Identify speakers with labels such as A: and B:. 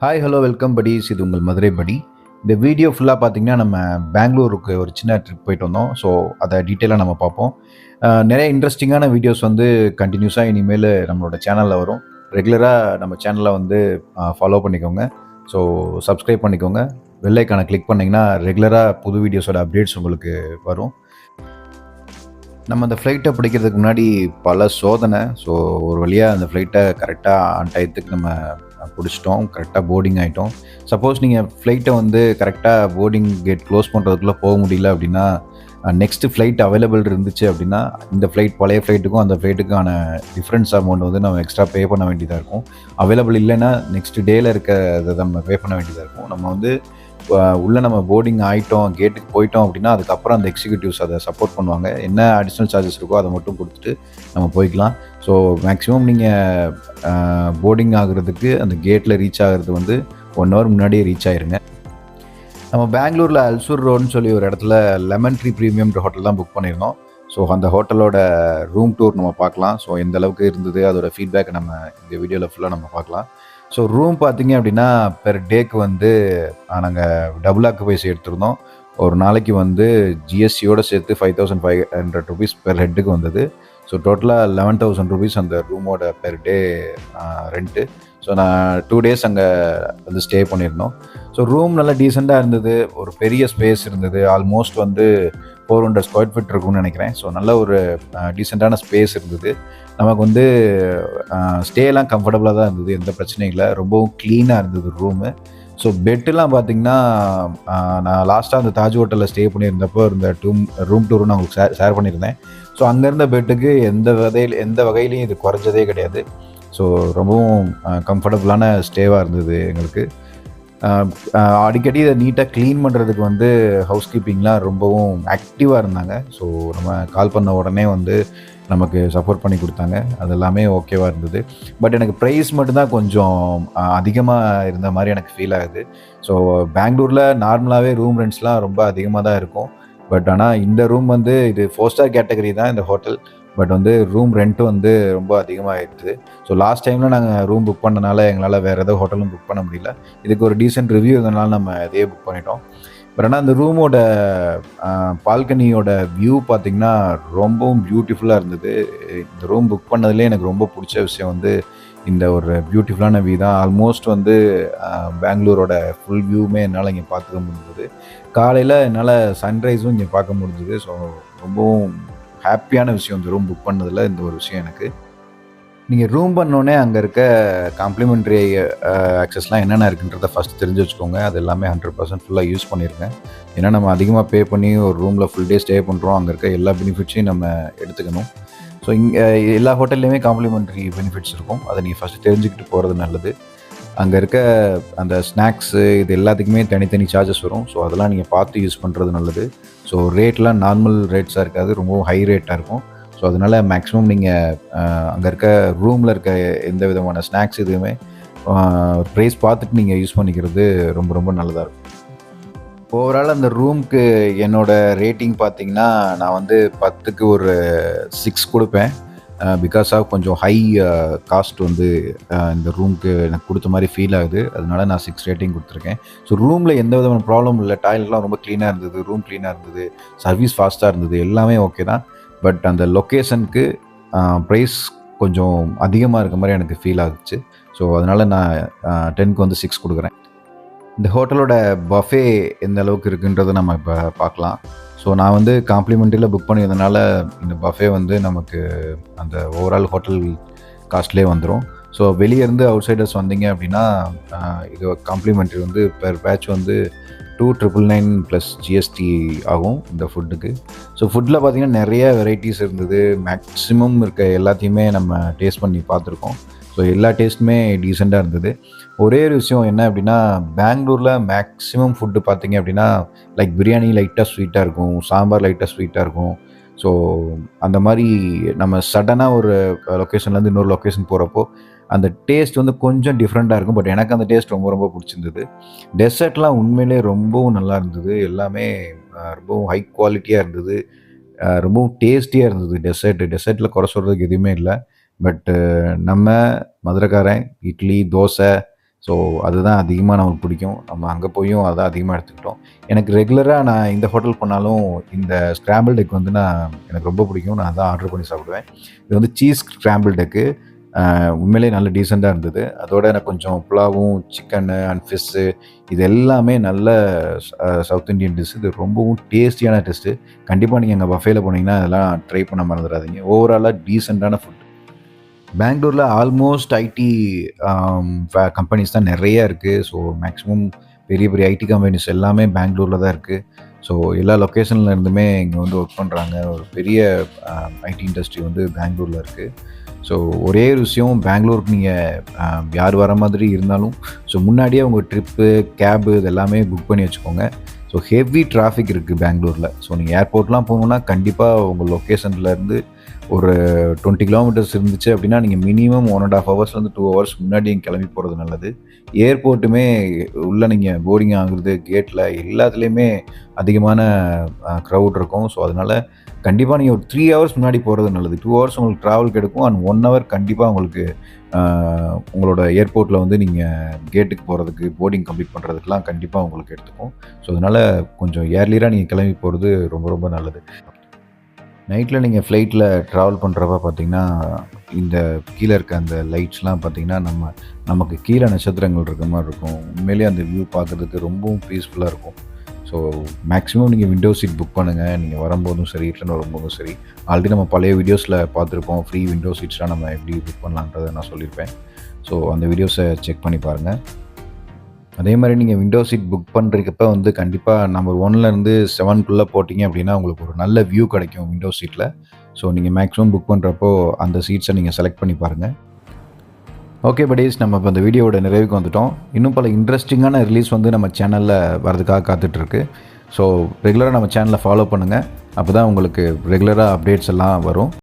A: Hi hello welcome buddies. இது உங்கள் மதுரை படி. இந்த வீடியோ ஃபுல்லாக பார்த்தீங்கன்னா நம்ம பெங்களூருக்கு ஒரு சின்ன ட்ரிப் போயிட்டு வந்தோம். ஸோ அதை டீட்டெயிலாக நம்ம பார்ப்போம். நிறைய இன்ட்ரெஸ்டிங்கான வீடியோஸ் வந்து கண்டினியூஸாக இனிமேல் நம்மளோட சேனலில் வரும். ரெகுலராக நம்ம சேனலை வந்து ஃபாலோ பண்ணிக்கோங்க. ஸோ சப்ஸ்கிரைப் பண்ணிக்கோங்க. பெல் ஐக்கானை கிளிக் பண்ணிங்கன்னா ரெகுலராக புது வீடியோஸோட அப்டேட்ஸ் உங்களுக்கு வரும். நம்ம அந்த ஃப்ளைட்டை பிடிக்கிறதுக்கு முன்னாடி பல சோதனை. ஸோ ஒரு வழியாக அந்த ஃப்ளைட்டை கரெக்டாக ஆன் டயத்துக்கு நம்ம பிடிச்சிட்டோம். கரெக்டாக போர்டிங் ஆகிட்டோம். சப்போஸ் நீங்கள் ஃப்ளைட்டை வந்து கரெக்டாக போர்டிங் கேட் க்ளோஸ் பண்ணுறதுக்குள்ளே போக முடியல அப்படின்னா, நெக்ஸ்ட்டு ஃப்ளைட் அவைலபிள் இருந்துச்சு அப்படின்னா, இந்த ஃப்ளைட் பழைய ஃப்ளைட்டுக்கும் அந்த ஃப்ளைட்டுக்கான டிஃப்ரென்ஸ் அமௌண்ட் வந்து நம்ம எக்ஸ்ட்ரா பே பண்ண வேண்டியதாக இருக்கும். அவைலபிள் இல்லைன்னா நெக்ஸ்ட் டேயில் இருக்கிறத நம்ம பே பண்ண வேண்டியதாக இருக்கும். நம்ம வந்து உள்ளே நம்ம போர்டிங் ஆகிட்டோம், கேட்டுக்கு போயிட்டோம் அப்படின்னா, அதுக்கப்புறம் அந்த எக்ஸிக்யூட்டிவ்ஸ் அதை சப்போர்ட் பண்ணுவாங்க. என்ன அடிஷ்னல் சார்ஜஸ் இருக்கோ அதை மட்டும் கொடுத்துட்டு நம்ம போய்க்கலாம். ஸோ மேக்ஸிமம் நீங்கள் போர்டிங் ஆகுறதுக்கு அந்த கேட்டில் ரீச் ஆகிறது வந்து 1 ஹவர் முன்னாடியே ரீச் ஆயிருங்க. நம்ம பெங்களூரில் அல்சூர் ரோடுன்னு சொல்லி ஒரு இடத்துல லெமன் ட்ரீ ப்ரீமியம்ன்ற ஹோட்டல் தான் புக் பண்ணியிருந்தோம். ஸோ அந்த ஹோட்டலோட ரூம் டூர் நம்ம பார்க்கலாம். ஸோ எந்த அளவுக்கு இருந்தது அதோட ஃபீட்பேக் நம்ம இந்த வீடியோவில் ஃபுல்லாக நம்ம பார்க்கலாம். ஸோ ரூம் பார்த்தீங்க அப்படின்னா பெர் டேக்கு வந்து நாங்கள் டபுள் ஆக்குபைஸ் எடுத்திருந்தோம். ஒரு நாளைக்கு வந்து ஜிஎஸ்டியோடு சேர்த்து 5500 ருபீஸ் பெர் ஹெட்டுக்கு வந்தது. ஸோ டோட்டலாக 11,000 ருபீஸ் அந்த ரூமோட பெர் டே ரெண்ட்டு. ஸோ நான் 2 டேஸ் அங்கே வந்து ஸ்டே பண்ணியிருந்தோம். ஸோ ரூம் நல்லா டீசெண்டாக இருந்தது. ஒரு பெரிய ஸ்பேஸ் இருந்தது. ஆல்மோஸ்ட் வந்து 400 ஸ்கொயர் ஃபீட் இருக்கும்னு நினைக்கிறேன். ஸோ நல்ல ஒரு டீசெண்டான ஸ்பேஸ் இருந்தது. நமக்கு வந்து ஸ்டேலாம் கம்ஃபர்டபுளாக தான் இருந்தது. எந்த பிரச்சனையும் இல்லை. ரொம்பவும் க்ளீனாக இருந்தது ரூமு. ஸோ பெட்டெலாம் பார்த்தீங்கன்னா, நான் லாஸ்ட்டாக அந்த தாஜ் ஹோட்டலில் ஸ்டே பண்ணியிருந்தப்போ இருந்த ரூம் டூரும் நான் உங்களுக்கு ஷேர் பண்ணியிருந்தேன். ஸோ அங்கே இருந்த பெட்டுக்கு எந்த வகையிலையும் இது குறைஞ்சதே கிடையாது. ஸோ ரொம்பவும் கம்ஃபர்டபுளான ஸ்டேவாக இருந்தது எங்களுக்கு. அடிக்கடி இதை நீட்டாக க்ளீன் பண்ணுறதுக்கு வந்து ஹவுஸ் கீப்பிங்லாம் ரொம்பவும் ஆக்டிவாக இருந்தாங்க. ஸோ நம்ம கால் பண்ண உடனே வந்து நமக்கு சப்போர்ட் பண்ணி கொடுத்தாங்க. அது எல்லாமே ஓகேவாக இருந்தது. பட் எனக்கு ப்ரைஸ் மட்டும்தான் கொஞ்சம் அதிகமாக இருந்த மாதிரி எனக்கு ஃபீல் ஆகுது. ஸோ பெங்களூரில் நார்மலாகவே ரூம் ரெண்ட்ஸ்லாம் ரொம்ப அதிகமாக தான் இருக்கும். பட் ஆனால் இந்த ரூம் வந்து இது 4 ஸ்டார் கேட்டகரி தான் இந்த ஹோட்டல். பட் வந்து ரூம் ரெண்ட்டும் வந்து ரொம்ப அதிகமாகிடுது. ஸோ லாஸ்ட் டைமில் நாங்கள் ரூம் புக் பண்ணனால எங்களால் வேறு எதாவது ஹோட்டலும் புக் பண்ண முடியல. இதுக்கு ஒரு டீசென்ட் ரிவ்யூ இருந்தனால நம்ம இதையே புக் பண்ணிட்டோம். பட் ஆனால் அந்த ரூமோட பால்கனியோட வியூ பார்த்திங்கன்னா ரொம்பவும் பியூட்டிஃபுல்லாக இருந்தது. இந்த ரூம் புக் பண்ணதுலேயே எனக்கு ரொம்ப பிடிச்ச விஷயம் வந்து இந்த ஒரு பியூட்டிஃபுல்லான வியூ தான். ஆல்மோஸ்ட் வந்து பெங்களூரோட ஃபுல் வியூவுமே என்னால் இங்கே பார்த்துக்க முடிஞ்சது. காலையில் என்னால் சன்ரைஸும் இங்கே பார்க்க முடிஞ்சுது. ஸோ ரொம்பவும் ஹாப்பியான விஷயம் இந்த ரூம் புக் பண்ணதில் இந்த ஒரு விஷயம் எனக்கு. நீங்கள் ரூம் பண்ணோடனே அங்கே இருக்க காம்ப்ளிமெண்ட்ரி ஆக்சஸ்லாம் என்னென்ன இருக்குன்றத ஃபஸ்ட் தெரிஞ்சு வச்சுக்கோங்க. அது எல்லாமே 100% ஃபுல்லாக யூஸ் பண்ணியிருக்கேன். ஏன்னா நம்ம அதிகமாக பே பண்ணி ஒரு ரூமில் ஃபுல் டே ஸ்டே பண்ணுறோம். அங்கே இருக்க எல்லா பெனிஃபிட்ஸையும் நம்ம எடுத்துக்கணும். ஸோ இங்கே எல்லா ஹோட்டல்லையுமே காம்ப்ளிமெண்ட்ரி பெனிஃபிட்ஸ் இருக்கும். அதை நீங்கள் ஃபஸ்ட்டு தெரிஞ்சுக்கிட்டு போகிறது நல்லது. அங்கே இருக்க அந்த ஸ்நாக்ஸு இது எல்லாத்துக்குமே தனித்தனி சார்ஜஸ் வரும். ஸோ அதெல்லாம் நீங்கள் பார்த்து யூஸ் பண்ணுறது நல்லது. ஸோ ரேட்லாம் நார்மல் ரேட்ஸாக இருக்காது, ரொம்பவும் ஹை ரேட்டாக இருக்கும். ஸோ அதனால் மேக்ஸிமம் நீங்கள் அங்கே இருக்க ரூமில் இருக்க எந்த விதமான ஸ்நாக்ஸ் எதுவுமே ப்ரைஸ் பார்த்துட்டு நீங்கள் யூஸ் பண்ணிக்கிறது ரொம்ப ரொம்ப நல்லதாக இருக்கும். ஓவரால் அந்த ரூமுக்கு என்னோடய ரேட்டிங் பார்த்திங்கன்னா, நான் வந்து 10க்கு ஒரு 6 கொடுப்பேன். பிகாஸ் ஆஃப் கொஞ்சம் ஹை காஸ்ட் வந்து இந்த ரூமுக்கு எனக்கு கொடுத்த மாதிரி ஃபீல் ஆகுது. அதனால நான் 6 ரேட்டிங் கொடுத்துருக்கேன். ஸோ ரூமில் எந்த விதமான ப்ராப்ளம் இல்லை. டாய்லெட்லாம் ரொம்ப க்ளீனாக இருந்தது, ரூம் க்ளீனாக இருந்தது, சர்வீஸ் ஃபாஸ்ட்டாக இருந்தது, எல்லாமே ஓகே தான். பட் அந்த லொக்கேஷனுக்கு ப்ரைஸ் கொஞ்சம் அதிகமாக இருக்க மாதிரி எனக்கு ஃபீல் ஆகுச்சு. ஸோ அதனால் நான் 10க்கு வந்து 6 கொடுக்குறேன். இந்த ஹோட்டலோட பஃபே எந்த அளவுக்கு இருக்குன்றதை நம்ம இப்போ பார்க்கலாம். ஸோ நான் வந்து காம்ப்ளிமெண்ட்ரியில் புக் பண்ணியிருந்தனால இந்த பஃபே வந்து நமக்கு அந்த ஓவரால் ஹோட்டல் காஸ்ட்லேயே வந்துடும். ஸோ வெளியேருந்து அவுட் சைடர்ஸ் வந்தீங்க அப்படின்னா இது காம்ப்ளிமெண்ட்ரி வந்து பெர் பேட்ச் வந்து 2,999 ப்ளஸ் ஜிஎஸ்டி ஆகும் இந்த ஃபுட்டுக்கு. ஸோ ஃபுட்டில் பார்த்திங்கன்னா நிறைய வெரைட்டிஸ் இருந்தது. மேக்ஸிமம் இருக்க எல்லாத்தையுமே நம்ம டேஸ்ட் பண்ணி பார்த்துருக்கோம். ஸோ எல்லா டேஸ்ட்டுமே டீசெண்டாக இருந்தது. ஒரே ஒரு விஷயம் என்ன அப்படின்னா, பெங்களூரில் மேக்ஸிமம் ஃபுட்டு பார்த்திங்க அப்படின்னா லைக் பிரியாணி லைட்டாக ஸ்வீட்டாக இருக்கும், சாம்பார் லைட்டாக ஸ்வீட்டாக இருக்கும். ஸோ அந்த மாதிரி நம்ம சடனாக ஒரு லொக்கேஷன்லேருந்து இன்னொரு லொக்கேஷன் போகிறப்போ அந்த டேஸ்ட் வந்து கொஞ்சம் டிஃப்ரெண்ட்டாக இருக்கும். பட் எனக்கு அந்த டேஸ்ட் ரொம்ப ரொம்ப பிடிச்சிருந்தது. டெசர்ட்லாம் உண்மையிலே ரொம்பவும் நல்லா இருந்தது. எல்லாமே ரொம்பவும் ஹை குவாலிட்டியாக இருந்தது. ரொம்பவும் டேஸ்டியாக இருந்தது. டெசர்ட்டில் குறை சொல்கிறதுக்கு எதுவுமே இல்லை. பட்டு நம்ம மதுரைக்காரன் இட்லி, தோசை ஸோ அதுதான் அதிகமாக நமக்கு பிடிக்கும். நம்ம அங்கே போயும் அதான் அதிகமாக எடுத்துக்கிட்டோம். எனக்கு ரெகுலராக நான் இந்த ஹோட்டல் போனாலும் இந்த ஸ்க்ராம்பிள்ட் எக் வந்து எனக்கு ரொம்ப பிடிக்கும். நான் அதான் ஆர்டர் பண்ணி சாப்பிடுவேன். இது வந்து சீஸ் ஸ்க்ராம்பிள்ட் எக்கு. உண்மையிலேயே நல்ல டீசென்ட்டாக இருந்தது. அதோட எனக்கு கொஞ்சம் புலாவும், சிக்கனு அண்ட் ஃபிஷ்ஷு இது எல்லாமே நல்ல சவுத் இண்டியன் டிஷ். இது ரொம்பவும் டேஸ்டியான டிஷ்ஷு. கண்டிப்பாக நீங்க அங்க பஃபேல போனீங்கன்னா, அதெல்லாம் ட்ரை பண்ண மறந்துறாதீங்க. ஓவராலா டீசென்ட்டான ஃபுட். பெங்களூர்ல ஆல்மோஸ்ட் ஐடி கம்பெனிஸ் தான் நெறைய இருக்கு. ஸோ மேக்ஸிமம் பெரிய பெரிய ஐடி கம்பெனிஸ் எல்லாமே பெங்களூர்ல தான் இருக்கு. ஸோ எல்லா லொக்கேஷன்ல இருந்துமே இங்க வந்து ஒர்க் பண்றாங்க. ஒரு பெரிய ஐடி இண்டஸ்ட்ரி வந்து பெங்களூர்ல இருக்கு. ஸோ ஒரே ஒரு விஷயம் பெங்களூருக்கு யார் வர மாதிரி இருந்தாலும், ஸோ முன்னாடியே உங்க ட்ரிப்பு, கேபு இது எல்லாமே புக் பண்ணி வச்சுக்கோங்க. ஸோ ஹெவி டிராஃபிக் இருக்குது பெங்களூரில். ஸோ நீங்கள் ஏர்போர்ட்லாம் போகணுன்னா கண்டிப்பாக உங்கள் லொக்கேஷன்லேருந்து ஒரு 20 கிலோமீட்டர்ஸ் இருந்துச்சு அப்படின்னா, நீங்கள் மினிமம் 1 1/2 ஹவர்ஸ்லேருந்து 2 ஹவர்ஸ் முன்னாடி இங்க கிளம்பி போகிறது நல்லது. ஏர்போர்ட்டுமே உள்ள நீங்கள் போர்டிங் ஆகுறது, கேட்டில எல்லாத்துலேயுமே அதிகமான க்ரவுட் இருக்கும். ஸோ அதனால கண்டிப்பா நீங்க ஒரு 3 ஹவர்ஸ் முன்னாடி போறது நல்லது. 2 ஹவர்ஸ் உங்களுக்கு டிராவலுக்கு எடுக்கும். அண்ட் 1 ஹவர் கண்டிப்பா உங்களுக்கு உங்களோட ஏர்போர்ட்ல வந்து நீங்க கேட்டுக்கு போறதுக்கு, போர்டிங் கம்ப்ளீட் பண்றதுக்குலாம் கண்டிப்பா உங்களுக்கு எடுத்துக்கும். ஸோ அதனால கொஞ்சம் ஏர்லியரா நீங்க கிளம்பி போறது ரொம்ப ரொம்ப நல்லது. நைட்ல நீங்க ஃப்ளைட்ல டிராவல் பண்றப்ப பார்த்தீங்கன்னா, இந்த கீழ இருக்க அந்த லைட்ஸ்லாம் பார்த்தீங்கன்னா, நமக்கு கீழ நட்சத்திரங்கள் இருக்க மாரி இருக்கும். உண்மையிலேயே அந்த வியூ பார்க்கறதுக்கு ரொம்பவும் பீஸ்ஃபுல்லா இருக்கும். ஸோ மேக்ஸிமம் நீங்கள் விண்டோ சீட் புக் பண்ணுங்கள். நீங்கள் வரும்போதும் சரி, ரிட்டர்ன் வரும்போதும் சரி. ஆல்ரெடி நம்ம பழைய வீடியோஸில் பார்த்துருப்போம். ஃப்ரீ விண்டோ சீட்ஸ்லாம் நம்ம எப்படி புக் பண்ணலான்றதை நான் சொல்லியிருப்பேன். ஸோ அந்த வீடியோஸை செக் பண்ணி பாருங்கள். அதே மாதிரி நீங்கள் விண்டோ சீட் புக் பண்ணுறக்கப்ப வந்து கண்டிப்பாக நம்பர் 1லேருந்து 7க்குள்ளே போட்டிங்க அப்படின்னா உங்களுக்கு ஒரு நல்ல வியூ கிடைக்கும் விண்டோ சீட்டில். ஸோ நீங்கள் மேக்ஸிமம் புக் பண்ணுறப்போ அந்த சீட்ஸை நீங்கள் செலக்ட் பண்ணி பாருங்கள். ஓகே படீஸ், நம்ம இப்போ இந்த வீடியோவோட நிறைவுக்கு வந்துட்டோம். இன்னும் பல இன்ட்ரெஸ்டிங்கான ரிலீஸ் வந்து நம்ம சேனலில் வரதுக்காக காத்துட்ருக்கு. ஸோ ரெகுலராக நம்ம சேனலை ஃபாலோ பண்ணுங்கள். அப்போ தான் உங்களுக்கு ரெகுலராக அப்டேட்ஸ் எல்லாம் வரும்.